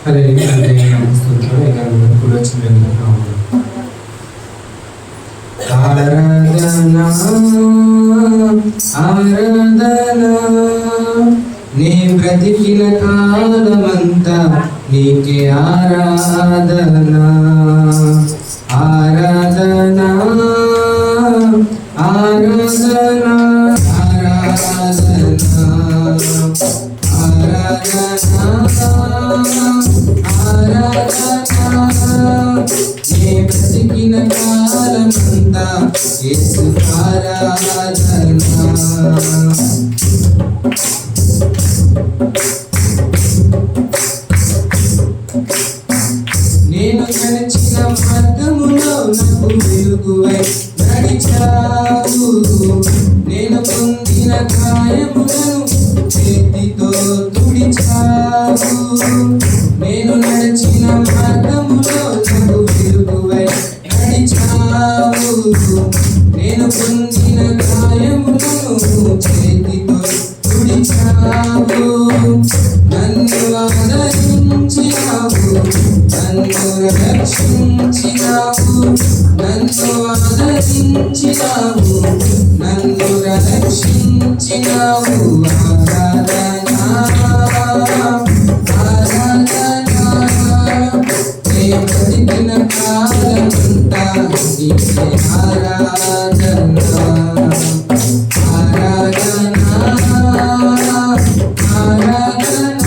నీ బ్రతికిన కాలమంతా నీకే ఆరాధన ఆరాధన ఆరాధన నీ బ్రతికిన కాలమంతా యేసు ఆరాధన. నేను నడిచిన మార్గములో నాకు వెలుగువై నడిచావు. నేను పొందిన గాయములను చేతితో తుడిచావు. నేను నడిచిన మార్గములో నాకు వెలుగువై నడిచావు. నేను పొందిన గాయములను చేతితో తుడిచావు. నన్ను ఆదరించినావు, నన్ను రక్షించినావు, నన్ను ఆదరించినావు, నన్ను రక్షించినావు. ఆరాధన ఆరాధన నీ బ్రతికిన కాలమంతా నీకే ఆరాధన ఆరాధన ఆరాధన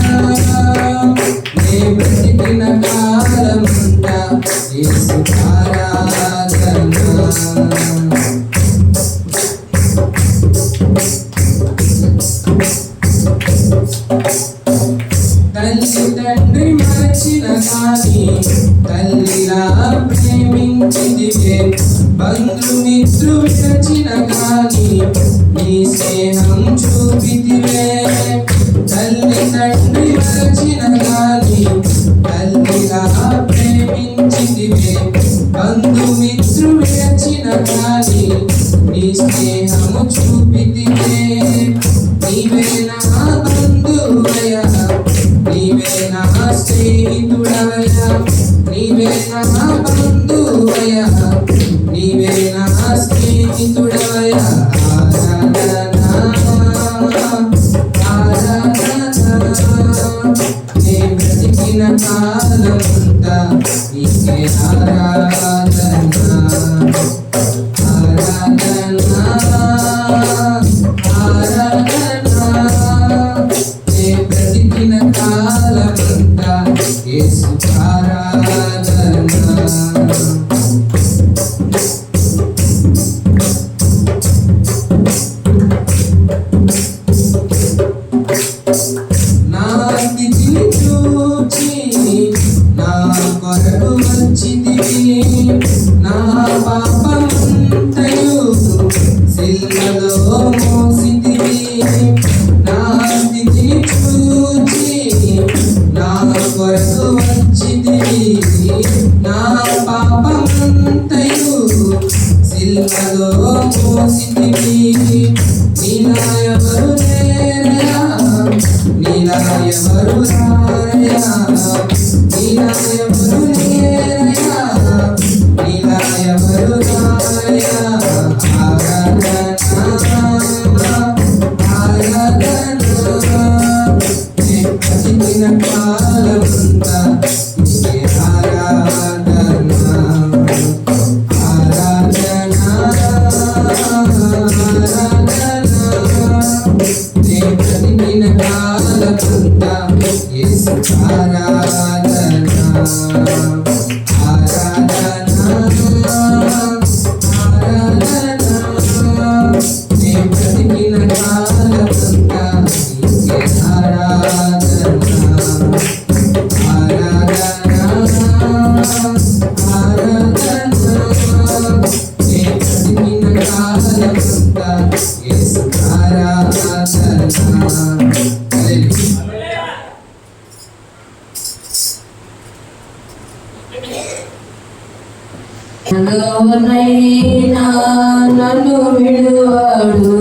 నీ బ్రతికిన కాలమంతా యేసు ఆరాధన. తల్లి తండ్రి మరచిన కానీ తల్లిలా ప్రేమించిదివే. బంధుమిత్రు విరచిన కానీ నీ స్నేహం చూపితివే. తల్లి తండ్రి మరచిన కానీ తల్లిలా ప్రేమించిదివే. బంధుమిత్రు విరచిన కానీ నీ స్నేహము చూపితివే. నీవే నా బంధువయ్యా, నీవే నా స్నేహితుడవయ్యా, నీవే నా బంధువయ్యా, నీవే నా స్నేహితుడవయ్యా. ఆరాధన ఆరాధన నీ బ్రతికిన కాలమంతా నీకే ఆరాధన ఆరాధన ఆరాధన నీ బ్రతికిన కాలమంతా యేసు ఆరాధన. నా స్థితిని చూచి నా కొరకు వచ్చితివి. నా పాపమంతయు సిలువలో మోసితివి. నా స్థితిని చూచి నా కొరకు వచ్చితివి. నా పాపమంతయు సిలువలో మోసితివి. నీలా ఎవరు లేరయా, నీలా ఎవరు రారయా, నీలా ఎవరు లేరయా, నీలా ఎవరు రారయా. ఆరాధన ఆరాధన నీ బ్రతికిన కాలమంతా నీకే ఆరాధన ఆరాధన ఆరాధన నీ బ్రతికిన కాలమంతా యేసు ఆరాధన ఆరాధన ఆరాధన నీ బ్రతికిన కాలమంతా నీకే ఆరాధన ఆరాధన ఆరాధన నీ బ్రతికిన కాలమంతా యేసు ఆరాధన. నన్ను విడువాడు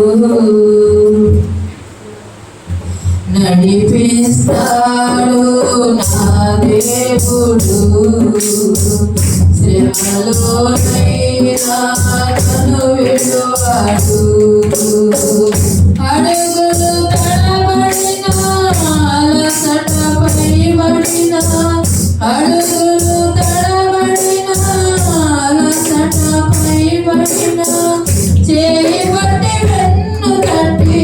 నడిపిస్తాడు నా దేవుడు శ్రమలోనైనా నన్ను విడువాడు అడుగులు తడబడిన అలసటపై పడిన అడుగులు తడబడిన అలసటపై పడిన చేయి పట్టి వెన్ను తట్టి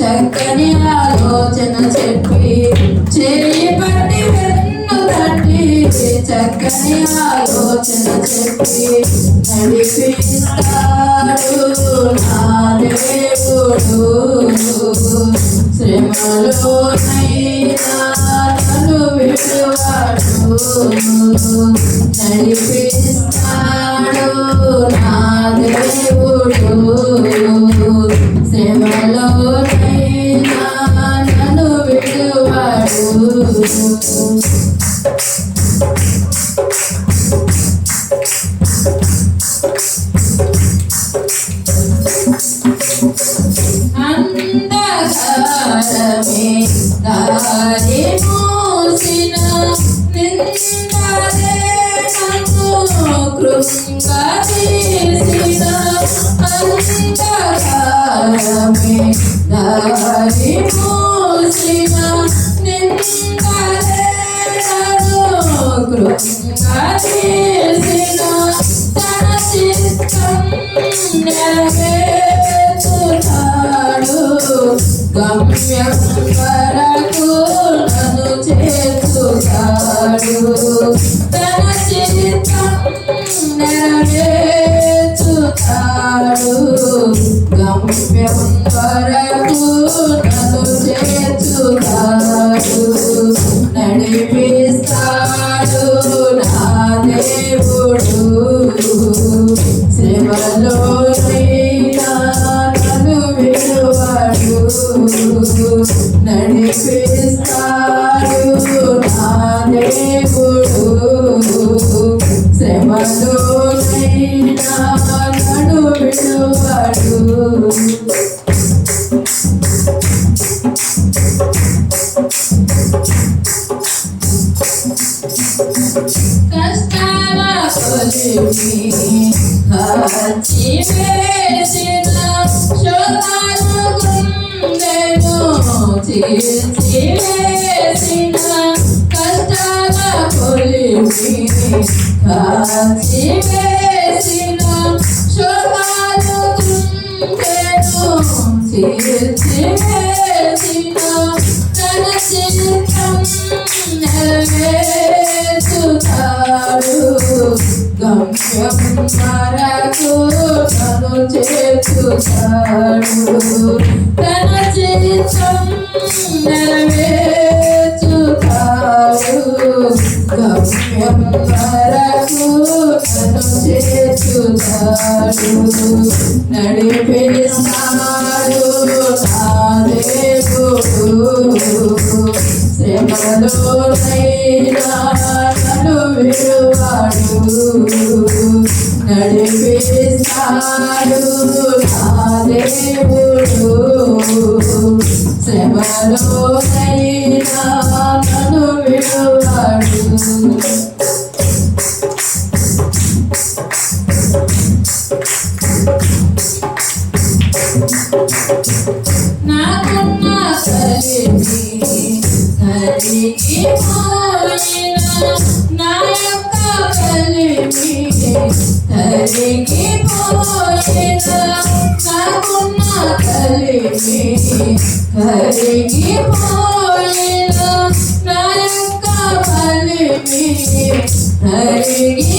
చక్కని ఆలోచన చెప్పి చేయి పట్టి వెన్ను తట్టి చక్కని ఆలోచన చెప్పి నడిపిస్తాడు నా దేవుడు శ్రమలోనైనా నన్ను విడువాడు నడిపిస్తాడు నా దేవుడు శ్రమలోనైనా నన్ను విడువాడు అంధకారమే దారి మూసిన నిందలే నన్ను కృంగదీసిన అంధకారమే దారి మూసిన నిందలే నన్ను కృంగదీసిన తన చిత్తం నెరవేర్చుతాడు గమ్యం వరకు నన్ను చేర్చుతాడు తన చిత్తం నెరవేర్చుతాడు గమ్యం వరకు నన్ను చేర్చుతాడు నడిపిస్తాడు నా దేవుడు శ్రమలోనైనా నన్ను విడువాడు నడిపిస్తాడు నా దేవుడు శ్రమలోనైనా నన్ను విడువాడు కష్టాల కొలిమి కాచివేసిన శోధన గుండెను చీల్చివేసిన కష్టాల కొలిమి కాచివేసిన శోధన గుండెను చీల్చివేసిన తన చిత్తం నెరవేర్చుతాడు గమ్యం వరకు నన్ను చేర్చుతాడు తన చిత్తం నెరవేర్చుతాడు గమ్యం వరకు నన్ను చేర్చుతాడు నడిపిస్తాడు నా దేవుడు శ్రమలోనైనా నన్ను విడువాడు నడిపిస్తాడు నా దేవుడు శ్రమలోనైనా నన్ను విడువాడు నాకున్న కలిమి కరిగిపోయిన నా యొక్క కలిమి కరిగిపోయిన నాకున్న కలిమి కరిగిపోయిన నా యొక్క కలిమి కరిగిపోయిన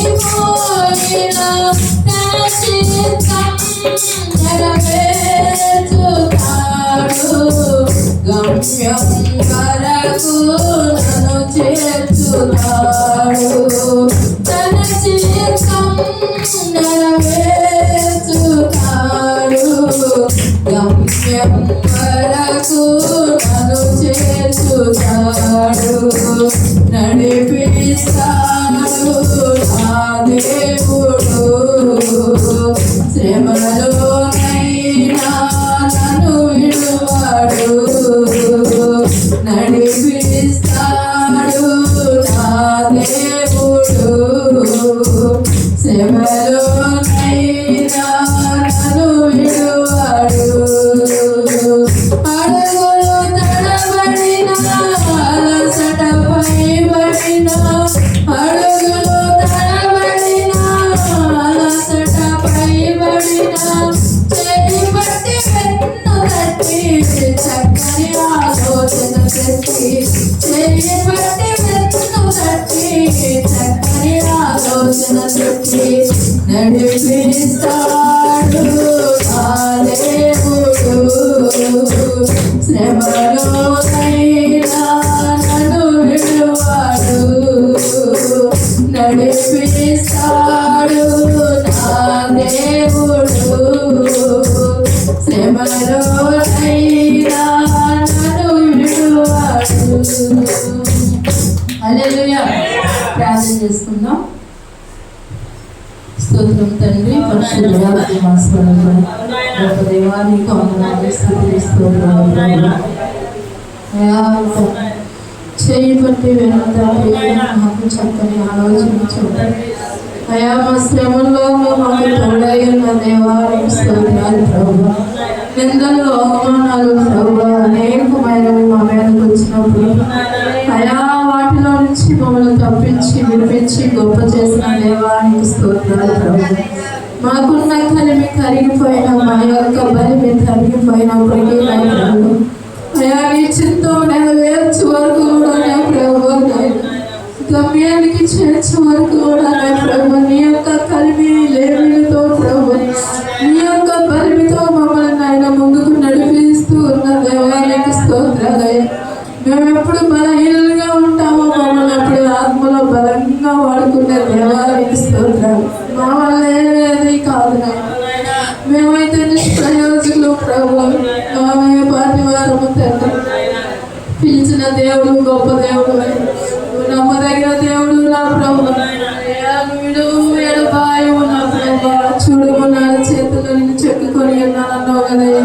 తన చిత్తం నెరవేర్చుతాడు గమ్యం వరకు నన్ను చేర్చుతాడు తన చిత్తం నెరవేర్చుతాడు గమ్యం వరకు నన్ను చేర్చుతాడు నడిపిస్తాడు నా దేవుడు శ్రమలోనైనా నన్ను విడువాడు నడిపిస్తాడు నా దేవుడు శ్రమలోనైనా నన్ను విడువడు అడుగులు తడబడిన అలసటపై పడిన అడుగులు తడబడిన అలసటపై పడిన చేయి పట్టి వెన్ను తట్టి చక్కని ఆలోచన పెట్టి చేయి పట్టి వెన్ను తట్టి చక్కని ఆలోచన పెట్టి నడిపిస్తాడు నా దేవుడు శ్రమలోనైనా నన్ను విడువడు నడిపిస్తాడు నా దేవుడు శ్రమలోనైనా నన్ను విడువడు. హల్లెలూయా. ప్రార్థన చేసుకుందాం. స్తోత్రం తండ్రి, పరిశుద్ధుడా, ప్రేమాస్పదుడా, గొప్ప దేవా, నీకు వందనాలు, స్తుతులు, స్తోత్రాలు ప్రభువా. అయ్యా, చేయి పట్టి వెనుదండి మాకు చక్కని ఆలోచన చూడండి. అయ్యా, మా శ్రమంలో మాకు తోడై ఉన్న దేవా, నీకు స్తోత్రాలు ప్రభువా. నిందలు, అవమానాలు ప్రభువా అనేకమైనవి మా మీదకు వచ్చినప్పుడు అయా వాటిలో నుంచి మమ్మల్ని తప్పించి విడిపించి గొప్ప చేసిన దేవానికి స్తోత్రాలు ప్రభువా. మాకున్న కలిమి కరిగిపోయిన మా యొక్క బలిమి కరిగిపోయినప్పటికీ ప్రభు అయా నీ చిత్తం నెరవేర్చే వరకు కూడా నా ప్రభు గమ్యానికి చేర్చే వరకు కూడా నా ప్రభు నీ యొక్క కలిమి లేమితో ప్రభు నీ యొక్క బలిమితో మమ్మల్ని ఆయన ముందుకు నడిపిస్తూ ఉన్న దేవానికి స్తోత్రాలయ్యా. మేము ఎప్పుడు బలహీనంగా ఉంటామో మమ్మల్ని అప్పుడు ఆత్మలో బలంగా వాడుకునే దేవాలయానికి స్తోత్రాలు. మా వల్ల ఏది కాదు మేమైతే నిష్ప్రయోజకులు ప్రభు. మేము పాతివారము తండ్రి పిలిచిన దేవుడు గొప్ప దేవుడు నమ్మదగిన దేవుడు నా ప్రభు. వీడు ఎడబాయము నా ప్రభు చూడము నా చేతుల్లో నిన్ను చెక్కుకొని ఉన్నానన్నావు కదయ్యా.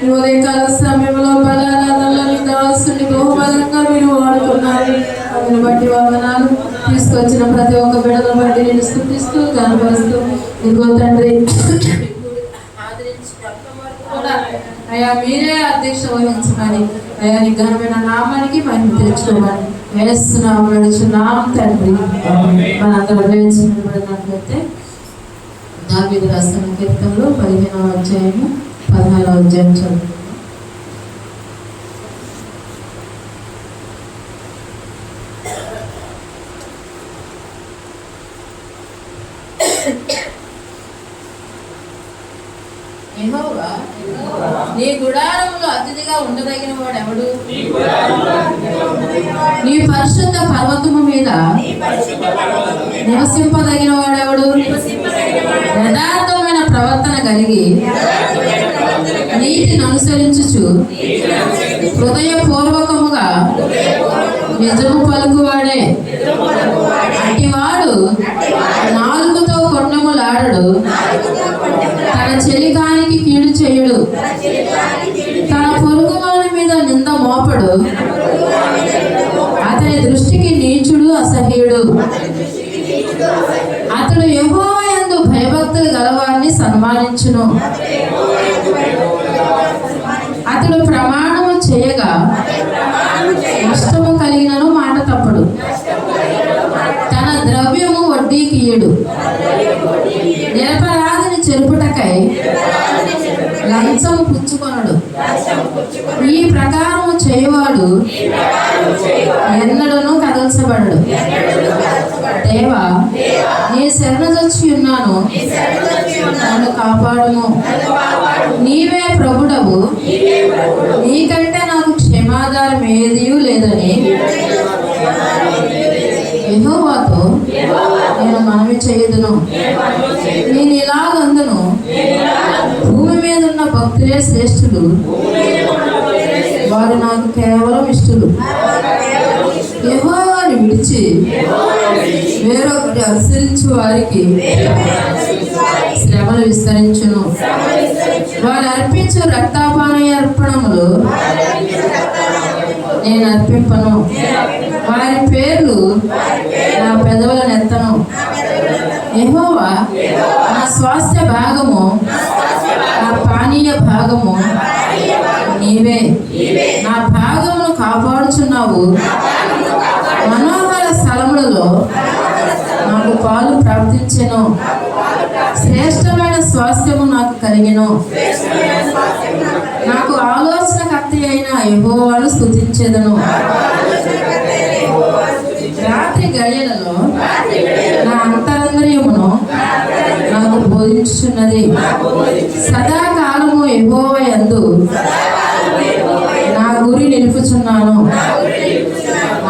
ఈ ఉదయకాల సమయంలో బలారాధనలని దాసుని బహుబలంగా మీరు వాడుకున్నారు. అందుని బట్టి వందనాలు. తీసుకొచ్చిన ప్రతి ఒక్క బిడ్డను బట్టి నేను స్తుతిస్తూ కనపరుస్తూ ఇదిగో తండ్రి అయ్యా మీరే అధ్యక్ష వహించమని అయ్యా నీ ఘనమైన నామానికి మహిమ తెచ్చుకోమని వేస్తున్నాం నడుచున్నాం తండ్రి. మనందరూ వేయించినట్లయితే దావీదు రాసిన కీర్తనలు 15వ అధ్యాయము 16వ అధ్యాయం చదువు. యెహోవా నీ గుడారంలో అతిథిగా ఉండదగిన వాడు ఎవడు? నీ పరిశుద్ధ పర్వతము మీద నివసింపదగిన వాడెవడు? యథార్థమైన ప్రవర్తన కలిగి నీతిని అనుసరించుచు హృదయపూర్వకముగా నిజము పలుకువాడే. అట్టివాడు నాలుగుతో కొండములాడడు, తన చెలికానికి కీడు చేయుడు, తన పొరుగువాని మీద నింద మోపడు, అతని దృష్టికి నీచుడు అసహ్యుడు. అతడు యెహోవా యందు భయభక్తులు గలవారిని సన్మానించును. అతడు ప్రమాణము చేయగా నష్టము కలిగినను మాట తప్పడు. తన ద్రవ్యము వడ్డీకి ఇయ్యడు. నిరపరాధిని చెరుపుటకై లంచము పుచ్చుకొనడు. ఈ ప్రకారము చేయువాడు ఎన్నడను కదల్చబడడు. దేవా నీ శరణుజొచ్చి ఉన్నాను, నన్ను కాపాడుము. నీవే ప్రభుడవు, నీకంటే నాకు క్షమాధారం ఏదియూ లేదని యెహోవాతో నేను మనవి చేయుదును. నేను ఇలాగందును, భూమి మీద ఉన్న భక్తులే శ్రేష్ఠులు, వారు నాకు కేవలం ఇష్టలు. యెహోవాని విడిచి వేరొకటి అనుసరించు వారికి శ్రమలు విస్తరించును. వారు అర్పించు రక్తపాన అర్పణములు నేను అర్పింపను. వారి పేర్లు నా పెదవులను ఎత్తను. యెహోవా నా స్వాస్థ్య భాగము, నా పానీయ భాగము నీవే. నా భాగమును కాపాడుచున్నావు. మనోహర స్థలములలో నాకు పాలు ప్రాప్తించెను. శ్రేష్టమైన స్వాస్థ్యము నాకు కలిగెను. నాకు ఆలోచనకర్త అయిన యెహోవాను స్తుతించెదను. రాత్రి గడియలలో నా అంతరంద్రియమును నాకు బోధించుచున్నది. సదాకాలము యెహోవా యందు నా గురి నిలుపుచున్నాను.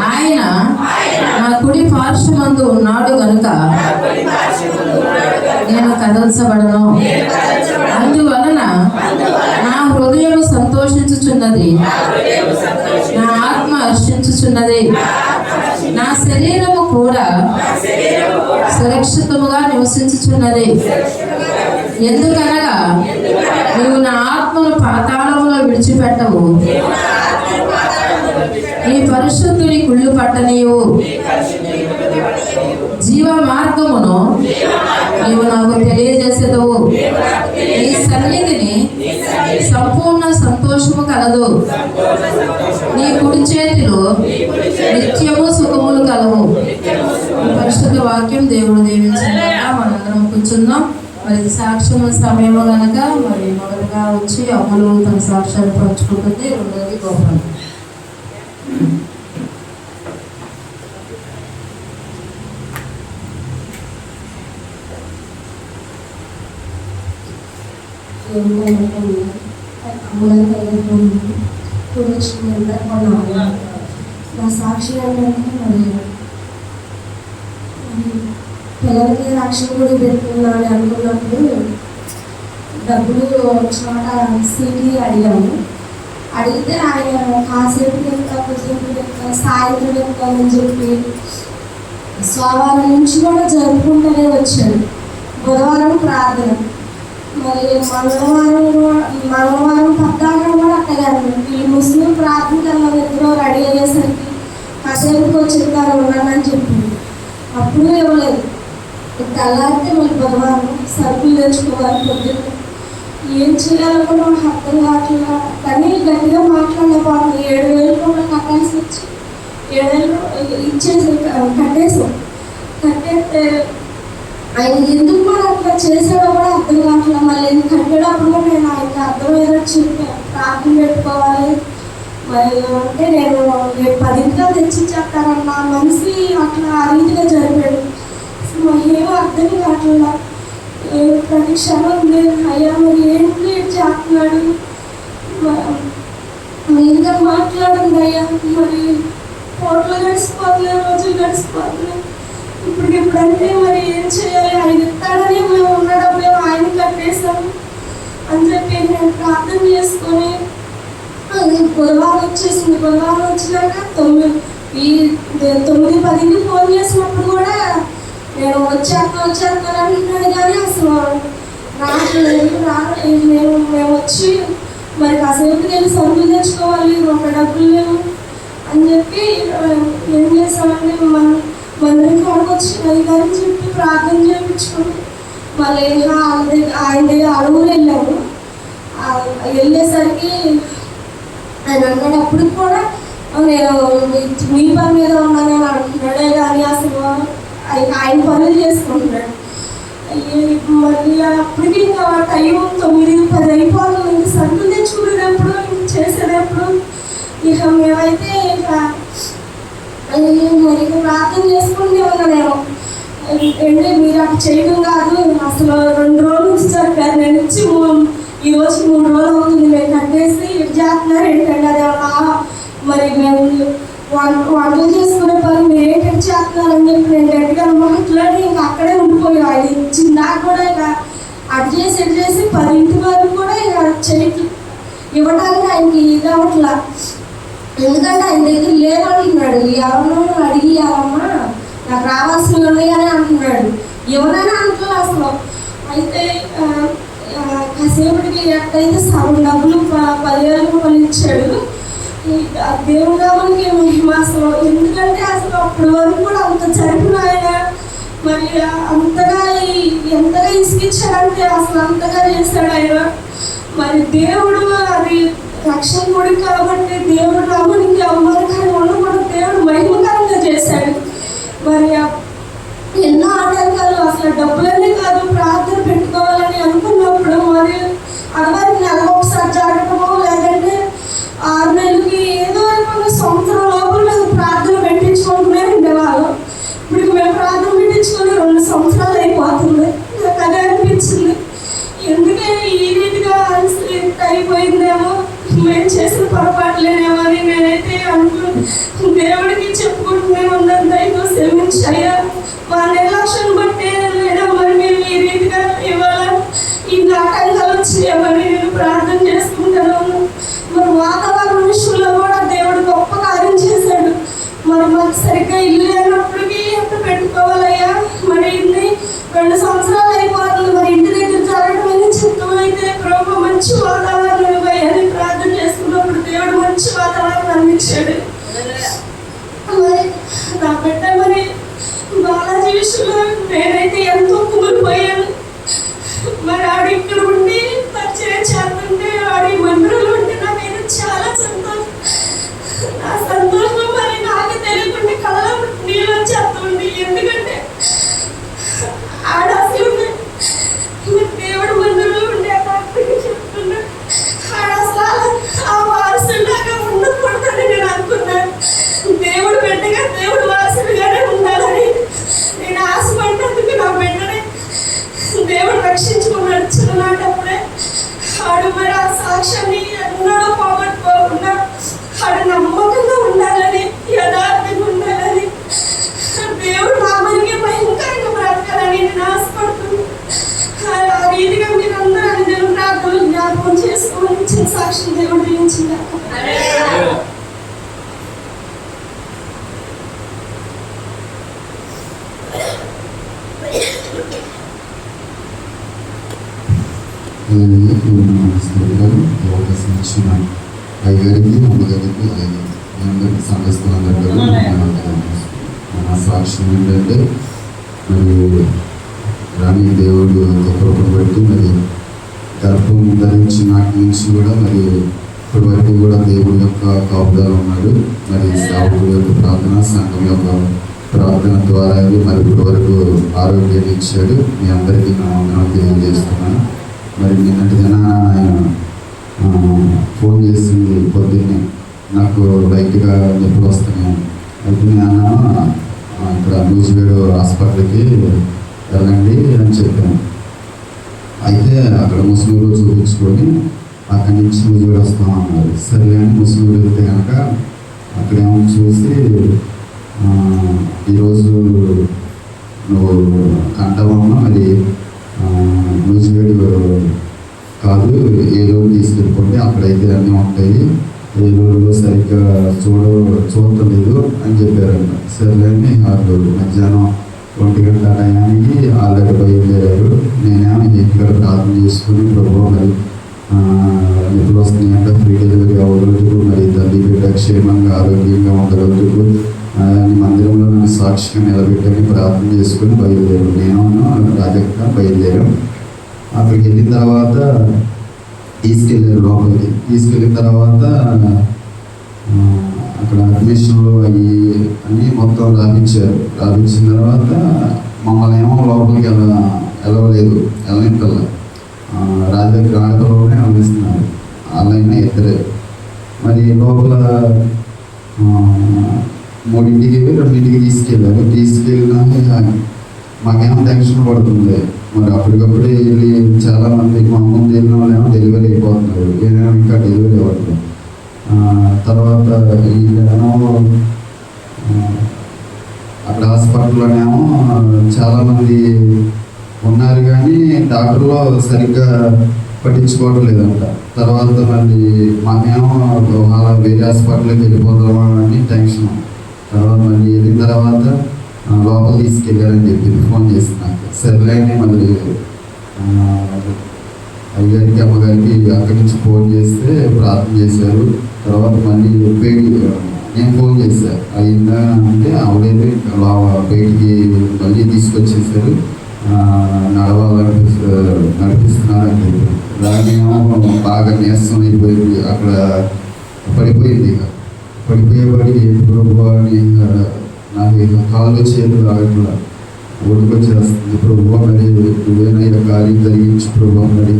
ఆయన నా కుడి పార్శ్వమందు ఉన్నాడు గనుక నేను కదల్చబడను. అందువలన నా హృదయం సంతోషించుచున్నది, నా ఆత్మ హర్షించుచున్నది. నా శరీరము కూడా సురక్షితముగా నివసించుచున్నది. ఎందుకనగా నీవు నా ఆత్మను పాతాళములో విడిచిపెట్టవు, నీ పరిశుద్ధుని కుళ్ళు పట్టనీయు. జీవ మార్గమును నీవు నాకు తెలియజేసేదవు. నీ సన్నిధిని సంపూర్ణ సంతోషము కలదు. నీ కుడి చేతిలో నిత్యము సుఖములు కలవు. పరిశుద్ధ వాక్యం దేవుడు దీవించినగా మనందరం కూర్చుందాం. మరి సాక్ష్యము సమయము కనుక మరి మొదలుగా వచ్చి అమ్ములు తన సాక్ష్యాన్ని పంచుకుంటుంది. రెండోది గోపాలం. నా సాక్షి ఏంటంటే మరి పిల్లలకి రక్షణ కూడా పెట్టుకున్నాను అనుకున్నప్పుడు డబ్బులు చోట సీటీ అడిగాము. అడిగితే ఆయన కాసేపు చెప్తా, కొద్దిసేపు చెప్తా, సాయంత్రం చెప్తామని చెప్పి సోమవారం నుంచి కూడా జరుపుకుంటూనే వచ్చాడు. బుధవారం ప్రార్థన, మరి మంగళవారం పద్దాకం కూడా అట్టగాను. ఈ ముస్లిం ప్రార్థనలో ఇద్దరు రెడీ అయ్యేసరికి కాసేపుకి వచ్చిందారు ఉన్నానని చెప్పింది. అప్పుడు ఇవ్వలేదు. తెల్లారితే మళ్ళీ బుధవారం సరుకులు తెచ్చుకోవాలి. పొద్దున్న ఏం చేయాలో నాకు అర్థం కావట్లేదు. కానీ గట్టిగా మాట్లాడలేకపోతున్నాం. 7,000 కూడా కట్టాల్సి వచ్చి 7,000 ఇచ్చేసి కట్టేసాం. కట్టేస్తే ఆయన ఎందుకు కూడా అట్లా చేసాడో కూడా అర్థం కావట్లేదు. మళ్ళీ కట్టేటప్పుడు కూడా నేను ఆయనకి అర్థమయ్యేటట్టు చెప్పాను, ప్రార్థన పెట్టుకోవాలి మరి అంటే నేను 10 తెచ్చిచ్చేస్తానన్న మనిషి అట్లా ఆ రీతిగా జరిపాడు. ఏమో అర్థం కావట్లేదు. ప్రతి క్షణం అయ్యా మరి ఏంటి చేస్తున్నాడు, మీరుగా మాట్లాడండి అయ్యా. మరి కోట్లు గడిచిపోతున్నాయి, రోజులు గడిచిపోతున్నాయి. ఇప్పుడంటే మరి ఏం చేయాలి, ఆయన ఇస్తాడని మేము ఉండడం, మేము ఆయన కట్టేసాము అని చెప్పి నేను ప్రార్థన చేసుకొని అది బుధవారం వచ్చేసింది. బుధవారం వచ్చినాక 9:10కి ఫోన్ చేసినప్పుడు కూడా నేను వచ్చేస్తాను అంటున్నాను. కానీ అసలు రావట్లేదు. మేము వచ్చి మరి కాసేపు వెళ్ళి సరుకులు తెచ్చుకోవాలి, ఒక డబ్బులు లేవు అని చెప్పి ఏం చేసామంటే మందిరం కాడికి వచ్చి అయ్యారని చెప్పి ప్రార్థన చేయించుకుని మళ్ళీ ఆయన దగ్గర అడుగులు వెళ్ళాము. వెళ్ళేసరికి ఆయన అన్నాడు, అప్పుడు కూడా నేను మీ పని మీద ఉన్నానని అంటున్నాడే కానీ అసలు ఆయన పనులు చేసుకుంటున్నాడు. మళ్ళీ అప్పటికి ఇంకా టైం 9:10 అయిపోతుంది. ఇంక సరుకులు తెచ్చుకునేటప్పుడు ఇంక చేసేటప్పుడు ఇక మేమైతే ఇక మరి ప్రార్థన చేసుకుంటే ఉన్నానేమో. ఏంటంటే మీరు అక్కడ చేయడం కాదు, అసలు 2 రోజులు నుంచి జరిపారు. నేను ఇచ్చి ఈరోజు 3 రోజులు అవుతుంది. మేము కట్టేసి ఇటు చేస్తున్నారు ఏంటంటే అదేమన్నా మరి మేము వంటలు చేసుకునే పని మీరు ఏంటంటే చేస్తున్నారని చెప్పి నేను గట్టిగా మాట్లాడి ఇంకా అక్కడే ఉండిపోయాం. ఆయన ఇచ్చిందాక కూడా ఇక అటు చేసి 10 వరకు కూడా ఇక చెయ్యి ఇవ్వడానికి ఆయనకి ఇది అవ్వట్లా. ఎందుకంటే ఆయన దగ్గర లేవంటున్నాడు. ఎవరినో అడిగి ఇవ్వమ్మా, నాకు రావాల్సినవి ఉన్నాయని అంటున్నాడు. ఎవరైనా అంటున్నారు అసలు. అయితే కాసేపటికి ఎక్కడైతే సగం డబ్బులు 10,000 రూపాయలు ఇచ్చాడు. ఆ దేవుని నామానికి మహిమ అసలు. ఎందుకంటే అసలు అప్పటి వరకు కూడా అంత జరిపిన ఆయన మరి అంతగా ఎంతగా ఇసుకిచ్చాడంటే అసలు అంతగా చేశాడు ఆయన. మరి దేవుడు అది రక్షకుడు కాబట్టి దేవుడు నామానికి అవమానకరంగా ఉండకూడదు, దేవుడు మహిమకరంగా చేశాడు. మరి ఎన్నో ఆటంకాలు, అసలు డబ్బులనే కాదు ప్రార్థన పెట్టుకోవాలని అనుకున్నప్పుడు మరి అదివరకు నెలకు ఒకసారి జరగటమో లేదంటే 6 నెలలకి ఏదో రకంగా సంవత్సరం లోపల మేము ప్రార్థన పెట్టించుకుంటూనే ఉండేవాళ్ళం. ఇప్పుడు మేము ప్రార్థన పెట్టించుకొని 2 సంవత్సరాలు అయిపోతుంది. నాకు అదే అనిపించింది, ఎందుకే ఈ రీతిగా అయిపోయిందేమో, మేము చేసిన పొరపాట్లేనేమో అని నేనైతే దేవుడికి చెప్పుకుంటూనే ఉన్నాను. దయతో క్షమించయ్యా, మా నిర్లక్ష్యం బట్టే లేదా మరి మేము ఈ రీతిగా ఇవాళ ఈ ఆటంకాలు వచ్చినాయమని నేను ప్రార్థన చేసుకుంటాను. మరి వాతావరణ విషయంలో కూడా దేవుడు గొప్ప కార్యం చేశాడు. మరి మాకు సరిగ్గా ఇల్లు లేనప్పటికీ ఎంత పెట్టుకోవాలయ్యా, మరి ఇన్ని 2 సంవత్సరాలు అయిపోతుంది. మరి ఇంటి దగ్గర జరగడం అనేది చిత్తమైతే ప్రభు మంచి వాతావరణం ఇవ్వని ప్రార్థన చేసుకున్నప్పుడు దేవుడు మంచి వాతావరణం అందించాడు. మరి నా బిడ్డ మరి బాలాజీ విషయంలో నేనైతే ఎంతో కుమిలిపోయాను. మరి ఆడు ఇక్కడ ఉండి పరిచయం చేస్తుంటే ఆడి మందిరంలో ఉంటే నాకైతే చాలా సంతోషం. ఆ సంతోషం మరి నాకు తెలియకుండా కళ్ళ నీళ్ళు వచ్చేస్తుంది. ఎందుకంటే ఆడ అసలు దేవుడు మందిరంలో ఉండే అక్కడికి చెప్తున్నా ఆడ అసలు ఆ వారసులాగా ఉండకూడదని నేను అనుకున్నాను. దేవుడు బిడ్డగా దేవుడు వారసుడిగానే ఉండాలని నేను ఆశపడినందుకు నా బిడ్డని దేవుడు రక్షించుకున్నాడు చిన్ననాటప్పుడే. ఆడు మరి ఆ సాక్ష్యాన్ని ఎన్నడూ పోగొట్టుకోకుండా ఆడు నమ్మకంగా ఉండాలని, యథార్థంగా ఉండాలని, దేవుడు నామానికి భయంకరంగా బ్రతకాలని నేను ఆశపడుతున్నాను. ఆ రీతిగా మీరందరూ అందరూ ప్రార్థనలు జ్ఞాపకం చేసుకోమని ఇచ్చిన సాక్ష్యం దేవుడు దీవించింది. అవకాశం ఇచ్చిన అయ్యగారికి, అమ్మగారికి, అందరికీ సంఘస్థలందరికీ మన సాక్ష్యం ఏంటంటే, మరి రాణి దేవుడు కృపను బట్టి మరి గర్భం ధరించి నాటి నుంచి కూడా మరి ఇప్పటి వరకు కూడా దేవుడి యొక్క కాపుదల ఉన్నాడు. మరి సావుడి యొక్క ప్రార్థన, సంఘం యొక్క ప్రార్థన ద్వారా మరి ఇప్పటి వరకు ఆరోగ్యాన్ని ఇచ్చాడు. మీ అందరికీ నా వందనాలు తెలియజేస్తున్నాను. మరి నిన్నటి దినాన ఆయన ఫోన్ చేసింది పొద్దున్నే, నాకు లైట్గా నొప్పులు వస్తున్నాయి. అయితే నేను ఇక్కడ నూజివేడు హాస్పిటల్కి వెళ్ళండి అని చెప్పాను. అయితే అక్కడ ముస్లింలు చూపించుకొని అక్కడి నుంచి నూజివేడు వస్తామన్నారు. సరే అని ముస్లింలు వెళ్తే కనుక అక్కడేమో చూసి ఈరోజు నువ్వు కంటావమ్మా, మరి నూజివేడు కాదు ఏలూరు తీసుకెళ్ళిపోండి, అక్కడైతే అన్నీ ఉంటాయి, ఏలూరులో సరిగ్గా చూడలేదు అని చెప్పారంట. సరేలేని వాళ్ళు మధ్యాహ్నం 1 గంట టయానికి ఆల్రెడీ బయలుదేరారు. నేనేమో ఇక్కడ ప్రార్థన చేసుకుని ప్రభు మరి ఎప్పుడు వస్తున్నాయంటే ఫ్రీ డెలివరీ అవ్వగలుగుతూ మరి తల్లి బిడ్డ క్షేమంగా ఆరోగ్యంగా ఉండగలుగుతూ మందిరంలో నన్ను సాక్షిగా నిలబెట్టని ప్రార్థన చేసుకుని బయలుదేరాను. నేను రాజక్క బయలుదేరాం. అక్కడికి వెళ్ళిన తర్వాత తీసుకెళ్ళారు లోపలికి. తీసుకెళ్ళిన తర్వాత అక్కడ అడ్మిషన్లు అవి అన్నీ మొత్తం రాపించారు. రాపించిన తర్వాత మమ్మల్ని ఏమో లోపలికి వెళ్ళలేదు, వెళ్ళనింటల్లా రాజకీయ ఆటలోనే వెళ్ళిస్తున్నారు. వాళ్ళైనా ఇద్దరే. మరి లోపల 3ంటికి 2ంటికి తీసుకెళ్ళారు. తీసుకెళ్ళినా మాకేమో టెన్షన్ పడుతుంది. మరి అప్పటికప్పుడే వెళ్ళి చాలామంది మా ముందు వెళ్ళిన వాళ్ళు ఏమో డెలివరీ అయిపోతున్నారు, ఏమేమో ఇంకా డెలివరీ అవ్వట్లేదు. తర్వాత ఈయనేమో అక్కడ హాస్పిటల్లోనేమో చాలామంది ఉన్నారు కానీ డాక్టర్లో సరిగ్గా పట్టించుకోవడం లేదంట. తర్వాత మళ్ళీ మాకేమో అలా వేరే హాస్పిటల్కి వెళ్ళిపోతామా అని టెన్షన్. తర్వాత మళ్ళీ వెళ్ళిన తర్వాత లోపల తీసుకెళ్ళారని చెప్పి ఫోన్ చేసి నాకు. సర్లేని మళ్ళీ అయ్యగారికి, అమ్మగారికి అక్కడి నుంచి ఫోన్ చేస్తే ప్రార్థన చేశారు. తర్వాత మళ్ళీ నేను ఫోన్ చేశాను అయిందా అంటే అవలేదు, బయటికి మళ్ళీ తీసుకొచ్చేసారు, నడిపిస్తున్నారు అని చెప్పారు. దాన్నేమో బాగా నీరసం అయిపోయింది, అక్కడ పడిపోయింది. ఇక పడిపోయేవాడికి ఏంటి ప్రభు అని నాకు ఇక కాళ్ళు చేతులు ఆగట్లా ఒడికొచ్చేస్తుంది. ప్రభు మరి నువ్వేనా ఇక కార్యం జరిగించు ప్రభు, మరి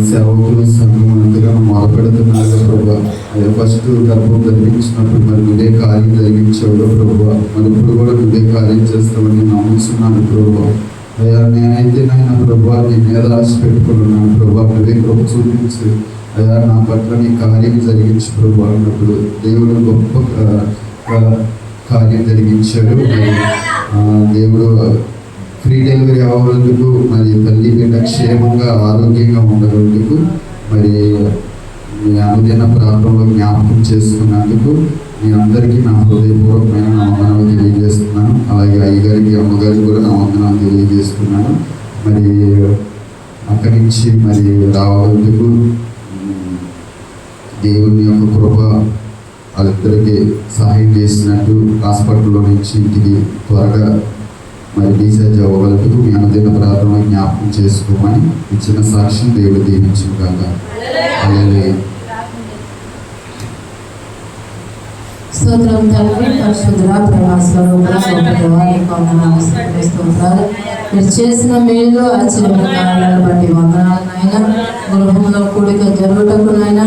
సేవకులు సంఘం ఎంతగానో మొదపెడుతున్నారు ప్రభు. అదే ఫస్ట్ గర్భం ధరించినప్పుడు మరి నువ్వే కార్యం జరిగించావు ప్రభు, మరి ఇప్పుడు కూడా నువ్వే కార్యం చేస్తావని నమ్ముతున్నాను ప్రభు. అయ్యా నేనైతే నాయన ప్రభు నీ మీద ఆశ పెట్టుకున్నాను ప్రభు, నువ్వే కృప చూపించు అయ్యా, నా పట్ల నీ కార్యం జరిగించు ప్రభు అన్నప్పుడు దేవుడు గొప్ప కార్యం జరిగించాడు. మరి దేవుడు ఫ్రీ డెలివరీ అవ్వనందుకు, మరి తల్లి బిడ్డ క్షేమంగా ఆరోగ్యంగా ఉండగలందుకు, మరి మీ అనుదిన ప్రాంతంలో జ్ఞాపకం చేసుకున్నందుకు మీ అందరికీ నా హృదయపూర్వకమైన నా వందనాలు తెలియజేస్తున్నాను. అలాగే అయ్యగారికి అమ్మగారికి కూడా నా వందనాలు తెలియజేస్తున్నాను. మరి అక్కడి నుంచి మరి రావాలందుకు దేవుని యొక్క కృప వాళ్ళిద్దరికి సహాయం చేసినట్టు హాస్పిటల్లో నుంచి ఇంటికి త్వరగా మరి డిశ్చార్జ్ అవ్వగలదు మీ అనుదిన ప్రార్థన జ్ఞాపకం చేసుకోమని ఇచ్చిన సాక్ష్యం దేవుడు దీవించును గాక. హల్లెలూయా. స్తోత్రం తండ్రి, పరిశుద్ధుడా, ప్రేమ స్వరూపుడా, గొప్ప దేవానికి వందనాలు, స్తోత్రాలు. మీరు చేసిన మేలు ఆశ్చర్య కార్యాలను బట్టి వందనాలు నాయన. గృహంలో కూడిక జరుగుటకు నాయన